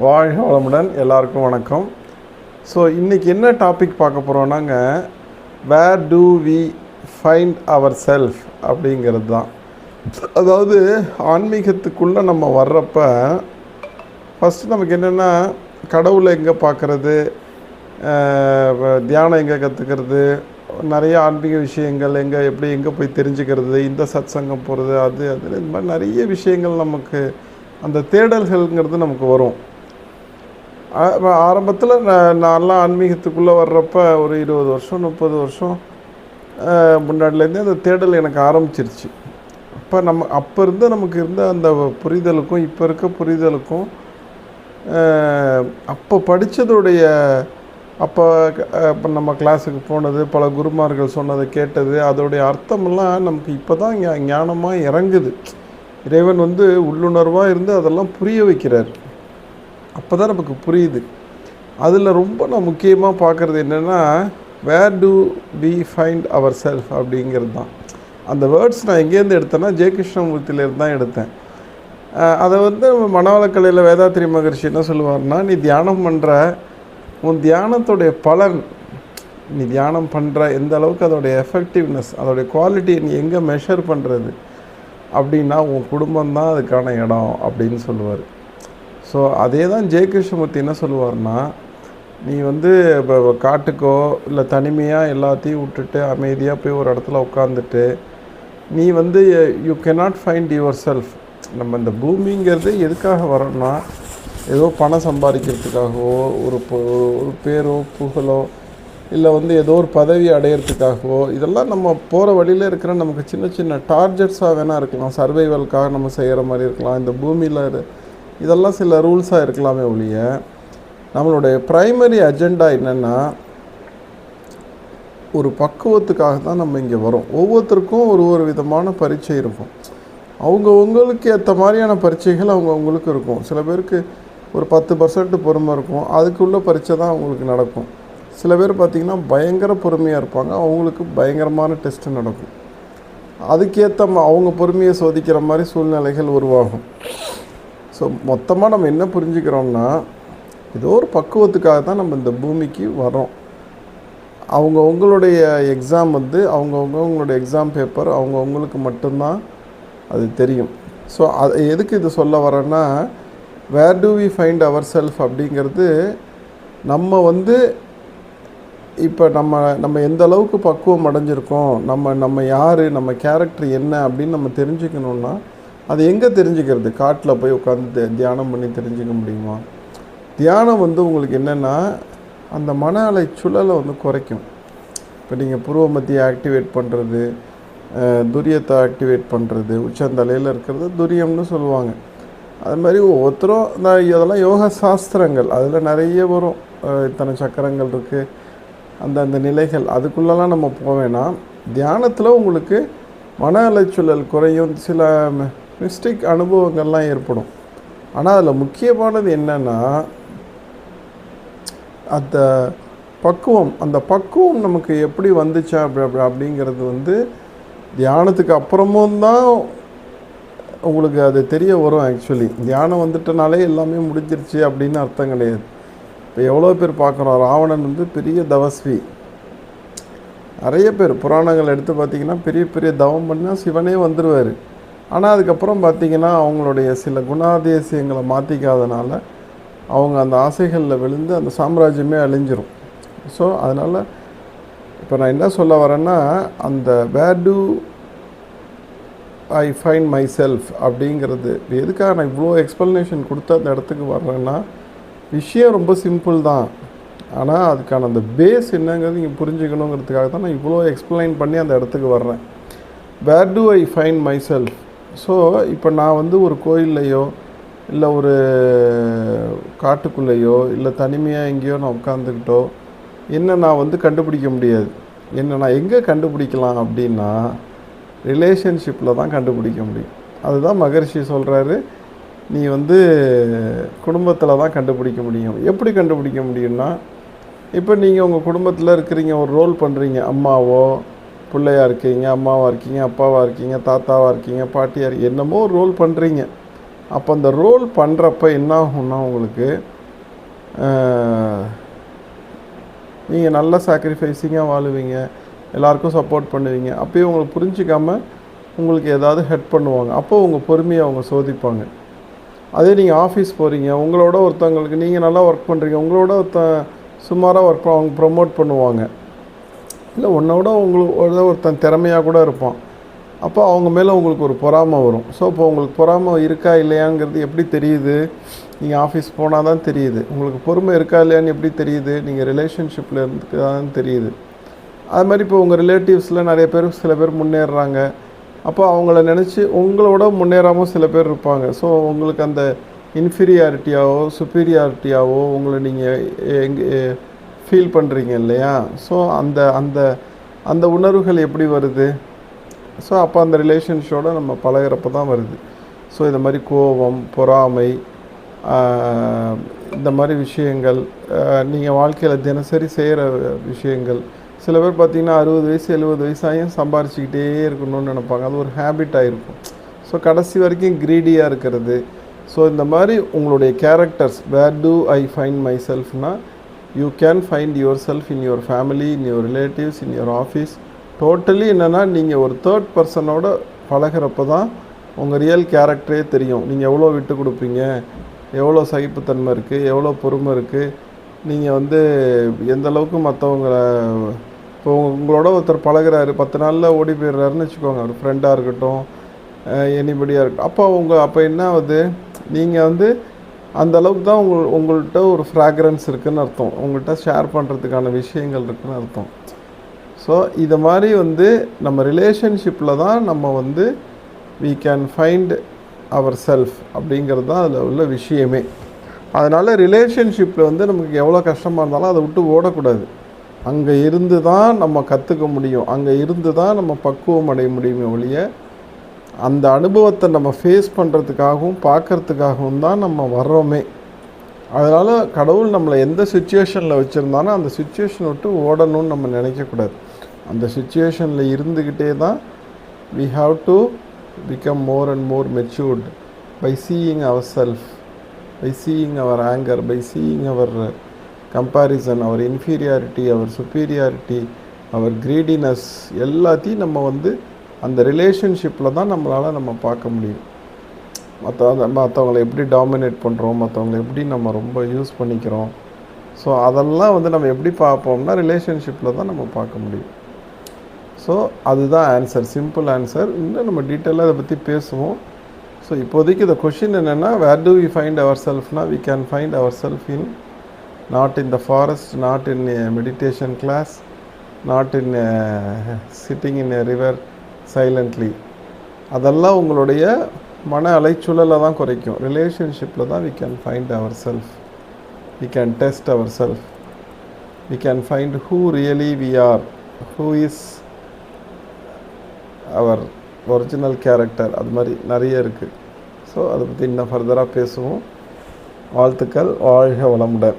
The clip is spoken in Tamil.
வாழ்க வளமுடன். எல்லாருக்கும் வணக்கம். ஸோ இன்றைக்கி என்ன டாபிக் பார்க்க போகிறோன்னாங்க, where do we find our self அப்படிங்கிறது தான். அதாவது ஆன்மீகத்துக்குள்ளே நம்ம வர்றப்ப ஃபஸ்ட்டு நமக்கு என்னென்னா, கடவுளை எங்கே பார்க்குறது, தியானம் எங்கே கற்றுக்கிறது, நிறைய ஆன்மீக விஷயங்கள் எங்கே போய் தெரிஞ்சுக்கிறது, இந்த சத் சங்கம் போகிறது, அது இந்த மாதிரி நிறைய விஷயங்கள் நமக்கு அந்த தேடல்கள்ங்கிறது நமக்கு வரும். ஆரம்பத்தில் நான்லாம் ஆன்மீகத்துக்குள்ளே வர்றப்ப ஒரு 20 வருஷம் 30 வருஷம் முன்னாடிலேருந்தே அந்த தேடல் எனக்கு ஆரம்பிச்சிருச்சு. அப்போ இருந்து நமக்கு இருந்த அந்த புரிதலுக்கும் இப்போ இருக்க புரிதலுக்கும், அப்போ படித்ததுடைய அப்போ நம்ம கிளாஸுக்கு போனது, பல குருமார்கள் சொன்னதை கேட்டது, அதோடைய அர்த்தமெல்லாம் நமக்கு இப்போ தான் ஞானமாக இறங்குது. இறைவன் உள்ளுணர்வாக இருந்து அதெல்லாம் புரிய வைக்கிறார். அப்போ தான் நமக்கு புரியுது. அதில் ரொம்ப நான் முக்கியமாக பார்க்குறது என்னென்னா, where do we find our self அப்படிங்கிறது தான். அந்த வேர்ட்ஸ் நான் எங்கேருந்து எடுத்தேன்னா, ஜெய கிருஷ்ணமூர்த்தியிலேருந்து தான் எடுத்தேன். அதை மனவளக்கலையில் வேதாத்திரி மகர்ஷி என்ன சொல்லுவார்னா, நீ தியானம் பண்ணுற உன் தியானத்துடைய பலன், நீ தியானம் பண்ணுற எந்த அளவுக்கு அதோடைய எஃபெக்டிவ்னஸ், அதோடைய குவாலிட்டியை நீ எங்கே மெஷர் பண்ணுறது அப்படின்னா, உன் குடும்பம்தான் அதுக்கான இடம் அப்படின்னு சொல்லுவார். ஸோ அதே தான் ஜெய கிருஷ்ணமூர்த்தி என்ன சொல்லுவார்னா, நீ இப்போ காட்டுக்கோ இல்லை தனிமையாக எல்லாத்தையும் விட்டுட்டு அமைதியாக போய் ஒரு இடத்துல உட்காந்துட்டு நீ you cannot find your self. நம்ம இந்த பூமிங்கிறது எதுக்காக வரோன்னா, ஏதோ பணம் சம்பாதிக்கிறதுக்காகவோ ஒரு பேரோ புகழோ இல்லை ஏதோ ஒரு பதவி அடையிறதுக்காகவோ, இதெல்லாம் நம்ம போகிற வழியில் இருக்கிற நமக்கு சின்ன சின்ன டார்கெட்ஸாக வேணால் இருக்கலாம். சர்வைவலுக்காக நம்ம செய்கிற மாதிரி இருக்கலாம். இந்த பூமியில் இதெல்லாம் சில ரூல்ஸாக இருக்கலாமே ஒழிய, நம்மளுடைய ப்ரைமரி அஜெண்டா என்னென்னா, ஒரு பக்குவத்துக்காக தான் நம்ம இங்கே வரோம். ஒவ்வொருத்தருக்கும் ஒரு விதமான பரீட்சை இருக்கும். அவங்களுக்கு ஏற்ற மாதிரியான பரீட்சைகள் அவங்களுக்கு இருக்கும். சில பேருக்கு ஒரு 10% பொறுமை இருக்கும், அதுக்குள்ள பரீட்சை தான் அவங்களுக்கு நடக்கும். சில பேர் பார்த்திங்கன்னா பயங்கர பொறுமையாக இருப்பாங்க, அவங்களுக்கு பயங்கரமான டெஸ்ட்டு நடக்கும். அதுக்கேற்ற அவங்க பொறுமையை சோதிக்கிற மாதிரி சூழ்நிலைகள் உருவாகும். ஸோ மொத்தமாக நம்ம என்ன புரிஞ்சுக்கிறோம்னா, ஏதோ ஒரு பக்குவத்துக்காக தான் நம்ம இந்த பூமிக்கு வரோம். அவங்களுடைய எக்ஸாம் அவங்களுடைய எக்ஸாம் பேப்பர் அவங்களுக்கு மட்டும்தான் அது தெரியும். ஸோ அது எதுக்கு இது சொல்ல வரேன்னா, where do we find our self அப்படிங்கிறது, நம்ம இப்போ நம்ம எந்த அளவுக்கு பக்குவம் அடைஞ்சிருக்கோம், நம்ம யார், நம்ம கேரக்டர் என்ன அப்படின்னு நம்ம தெரிஞ்சுக்கணுன்னா, அது எங்கே தெரிஞ்சுக்கிறது? காட்டில் போய் உட்காந்து தியானம் பண்ணி தெரிஞ்சுக்க முடியுமா? தியானம் உங்களுக்கு என்னென்னா, அந்த மன அலை சுழலை குறைக்கும். இப்போ நீங்கள் புருவ மத்தியை ஆக்டிவேட் பண்ணுறது, துரியத்தை ஆக்டிவேட் பண்ணுறது, உச்சந்தலையில் இருக்கிறது துரியம்னு சொல்லுவாங்க. அது மாதிரி ஒவ்வொருத்தரும் இதெல்லாம் யோகா சாஸ்திரங்கள், அதில் நிறைய வரும். இத்தனை சக்கரங்கள் இருக்குது, அந்த நிலைகள், அதுக்குள்ளெல்லாம் நம்ம போவேன்னா, தியானத்தில் உங்களுக்கு மன அலைச்சூழல் குறையும், சில மிஸ்டேக் அனுபவங்கள்லாம் ஏற்படும். ஆனால் அதில் முக்கியமானது என்னென்னா, அந்த பக்குவம் நமக்கு எப்படி வந்துச்சா அப்படிங்கிறது தியானத்துக்கு அப்புறமும் தான் உங்களுக்கு அது தெரிய வரும். ஆக்சுவலி தியானம் வந்துட்டனாலே எல்லாமே முடிஞ்சிருச்சு அப்படின்னு அர்த்தம் கிடையாது. இப்போ எவ்வளோ பேர் பார்க்குறோம், ராவணன் பெரிய தவஸ்வி. நிறைய பேர் புராணங்கள் எடுத்து பார்த்திங்கன்னா, பெரிய பெரிய தவம் பண்ணால் சிவனே வந்துடுவார். ஆனால் அதுக்கப்புறம் பார்த்திங்கன்னா, அவங்களுடைய சில குணாதிசயங்களை மாற்றிக்காதனால அவங்க அந்த ஆசைகளில் விழுந்து அந்த சாம்ராஜ்யமே அழிஞ்சிரும். ஸோ அதனால் இப்போ நான் என்ன சொல்ல வரேன்னா, அந்த where do I find my self அப்படிங்கிறது எதுக்காக நான் இவ்வளோ எக்ஸ்ப்ளனேஷன் கொடுத்து அந்த இடத்துக்கு வர்றேன்னா, விஷயம் ரொம்ப சிம்பிள் தான். ஆனால் அதுக்கான அந்த பேஸ் என்னங்கிறது நீங்கள் புரிஞ்சுக்கணுங்கிறதுக்காக தான் நான் இவ்வளோ எக்ஸ்பிளைன் பண்ணி அந்த இடத்துக்கு வர்றேன். Where do I find my self. So இப்போ நான் ஒரு கோயில்லையோ இல்லை ஒரு காட்டுக்குள்ளேயோ இல்லை தனிமையாக எங்கேயோ நான் உட்காந்துக்கிட்டோ என்ன நான் கண்டுபிடிக்க முடியாது. என்ன நான் எங்கே கண்டுபிடிக்கலாம் அப்படின்னா, ரிலேஷன்ஷிப்பில் தான் கண்டுபிடிக்க முடியும். அதுதான் மகரிஷி சொல்கிறாரு, நீ குடும்பத்தில் தான் கண்டுபிடிக்க முடியும். எப்படி கண்டுபிடிக்க முடியும்னா, இப்போ நீங்கள் உங்கள் குடும்பத்தில் இருக்கிறீங்க, ஒரு ரோல் பண்ணுறீங்க, அம்மாவோ பிள்ளையாக இருக்கீங்க, அம்மாவாக இருக்கீங்க, அப்பாவாக இருக்கீங்க, தாத்தாவாக இருக்கீங்க, பாட்டியாக இருக்கீங்க, என்னமோ ஒரு ரோல் பண்ணுறீங்க. அப்போ அந்த ரோல் பண்ணுறப்ப என்ன ஆகும்னா உங்களுக்கு நீங்கள் நல்லா சாக்ரிஃபைஸிங்காக வாழுவீங்க, எல்லாருக்கும் சப்போர்ட் பண்ணுவீங்க. அப்போயும் உங்களுக்கு புரிஞ்சிக்காமல் உங்களுக்கு ஏதாவது ஹெட் பண்ணுவாங்க. அப்போது உங்கள் பொறுமையை அவங்க சோதிப்பாங்க. அதே நீங்கள் ஆஃபீஸ் போகிறீங்க, உங்களோட ஒருத்தவங்களுக்கு நீங்கள் நல்லா ஒர்க் பண்ணுறீங்க, உங்களோட சுமாராக ஒர்க் அவங்க ப்ரமோட் பண்ணுவாங்க. இல்லை உன்னோட உங்களோட ஒருத்தன் திறமையாக கூட இருப்பான். அப்போ அவங்க மேலே உங்களுக்கு ஒரு பொறாமை வரும். ஸோ இப்போ உங்களுக்கு பொறாமை இருக்கா இல்லையாங்கிறது எப்படி தெரியுது? நீங்கள் ஆஃபீஸ் போனால் தான் தெரியுது. உங்களுக்கு பொறுமை இருக்கா இல்லையான்னு எப்படி தெரியுது? நீங்கள் ரிலேஷன்ஷிப்பில் இருந்து தான் தெரியுது. அது மாதிரி இப்போ உங்கள் ரிலேட்டிவ்ஸில் நிறைய பேர் சில பேர் முன்னேறுறாங்க. அப்போ அவங்கள நினச்சி உங்களோட முன்னேறாமல் சில பேர் இருப்பாங்க. ஸோ உங்களுக்கு அந்த இன்ஃபீரியாரிட்டியாவோ சுப்பீரியாரிட்டியாவோ உங்களை நீங்கள் ஃபீல் பண்ணுறீங்க இல்லையா? ஸோ அந்த அந்த அந்த உணர்வுகள் எப்படி வருது? ஸோ அப்போ அந்த ரிலேஷன்ஷிப்போட நம்ம பழகிறப்ப தான் வருது. ஸோ இந்த மாதிரி கோபம், பொறாமை, இந்த மாதிரி விஷயங்கள் நீங்கள் வாழ்க்கையில் தினசரி செய்கிற விஷயங்கள். சில பேர் பார்த்திங்கன்னா 60 வயசு 70 வயசாயும் சம்பாரிச்சிக்கிட்டே இருக்கணும்னு நினைப்பாங்க. அது ஒரு ஹேபிட்டாக இருக்கும். ஸோ கடைசி வரைக்கும் க்ரீடியாக இருக்கிறது. ஸோ இந்த மாதிரி உங்களுடைய characters, where do I find my செல்ஃப்னால் you can find yourself in your family, in your relatives, in your office. Totally என்னென்னா நீங்கள் ஒரு தேர்ட் பர்சனோட பழகிறப்ப தான் உங்கள் ரியல் கேரக்டரே தெரியும். நீங்கள் எவ்வளோ விட்டு கொடுப்பீங்க, எவ்வளோ சகிப்புத்தன்மை இருக்குது, எவ்வளோ பொறுமை இருக்குது, நீங்கள் எந்த அளவுக்கு மற்றவங்களை இப்போ உங்களோட ஒருத்தர் பழகிறாரு, 10 நாளில் ஓடி போயிடுறாருன்னு வச்சுக்கோங்க, ஒரு ஃப்ரெண்டாக இருக்கட்டும், எனிபடியாக இருக்கட்டும். அப்போ என்ன ஆகுது? நீங்கள் அந்த அளவுக்கு தான் உங்கள்கிட்ட ஒரு ஃப்ராக்ரன்ஸ் இருக்குதுன்னு அர்த்தம். உங்கள்கிட்ட ஷேர் பண்ணுறதுக்கான விஷயங்கள் இருக்குதுன்னு அர்த்தம். ஸோ இது மாதிரி நம்ம ரிலேஷன்ஷிப்பில் தான் நம்ம we can find ourself அப்படிங்கிறது தான் அதில் உள்ள விஷயமே. அதனால் ரிலேஷன்ஷிப்பில் நமக்கு எவ்வளோ கஷ்டமாக இருந்தாலும் அதை விட்டு ஓடக்கூடாது. அங்கே இருந்து தான் நம்ம கற்றுக்க முடியும், அங்கே இருந்து தான் நம்ம பக்குவம் அடைய முடியுமே ஒழிய, அந்த அனுபவத்தை நம்ம ஃபேஸ் பண்ணுறதுக்காகவும் பார்க்குறதுக்காகவும் தான் நம்ம வர்றோமே. அதனால் கடவுள் நம்மளை எந்த சுச்சுவேஷனில் வச்சுருந்தாலும் அந்த சுச்சுவேஷனை விட்டு ஓடணும்னு நம்ம நினைக்கக்கூடாது. அந்த சுச்சுவேஷனில் இருந்துக்கிட்டே தான் we have to become more and more matured by seeing ourselves, by seeing our anger, by seeing our comparison, our inferiority, our superiority, our greediness. எல்லாத்தையும் நம்ம அந்த ரிலேஷன்ஷிப்பில் தான் நம்ம பார்க்க முடியும். மற்றவங்களை எப்படி டாமினேட் பண்ணுறோம், மற்றவங்களை எப்படி நம்ம ரொம்ப யூஸ் பண்ணிக்கிறோம். ஸோ அதெல்லாம் நம்ம எப்படி பார்ப்போம்னா ரிலேஷன்ஷிப்பில் தான் நம்ம பார்க்க முடியும். ஸோ அதுதான் ஆன்சர், சிம்பிள் ஆன்சர். இன்னும் நம்ம டீட்டெயிலாக அதை பற்றி பேசுவோம். ஸோ இப்போதைக்கு இந்த கொஷின் என்னென்னா, where do we find our செல்ஃப்னா, we can find our self in not in the forest, not in meditation class, not in sitting in a river silently. அதெல்லாம் உங்களுடைய மன அலைச்சூழலை தான் குறைக்கும். ரிலேஷன்ஷிப்பில் தான் we can find our self, we can test ourself, we can find who really we are, who is our original character. அது மாதிரி நிறைய இருக்குது. ஸோ அதை பற்றி இன்னும் ஃபர்தராக பேசுவோம். வாழ்த்துக்கள். வாழ்க வளமுடன்.